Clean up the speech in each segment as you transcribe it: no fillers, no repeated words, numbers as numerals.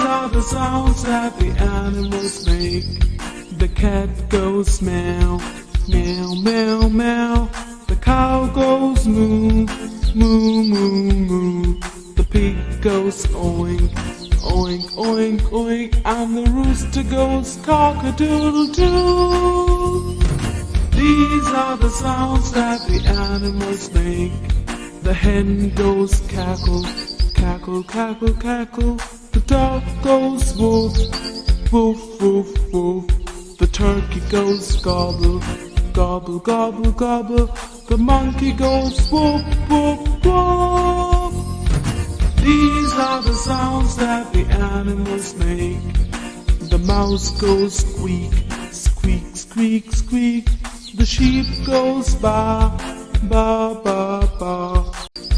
are the sounds that the animals make. The cat goes meow, meow, meow, meow. The cow goes moo, moo, moo, moo. The pig goes oink, oink, oink, oink. And the rooster goes cock-a-doodle-doo. These are the sounds that the animals make. The hen goes cackle, cackle, cackle, cackle. The dog goes woof, woof, woof, woof. The turkey goes gobble, gobble, gobble, gobble. The monkey goes whoop, whoop, whoop. These are the sounds that the animals make. The mouse goes squeak, squeak, squeak, squeak. The sheep goes ba, ba, ba, ba.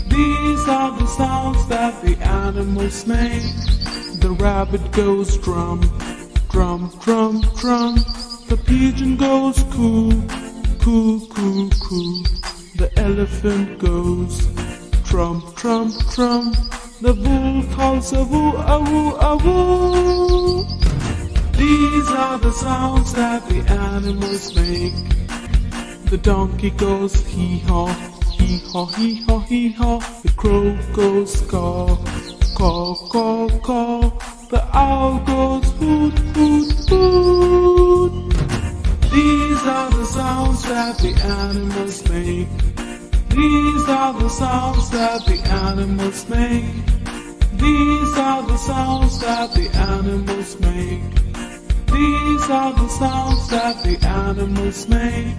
These are the sounds that the animals make. The rabbit goes drum, drum, drum, drum. The pigeon goes coo, coo, coo, coo. The elephant goes trump, trump, trump. The bull calls a woo, a woo, a woo. These are the sounds that the animals make. The donkey goes hee-haw, hee-haw, hee-haw, hee-haw. The crow goes caw, caw, caw, caw. The owl goes hoot, hoot, hoot. These are the sounds that the animals make. These are the sounds that the animals make. These are the sounds that the animals make. These are the sounds that the animals make.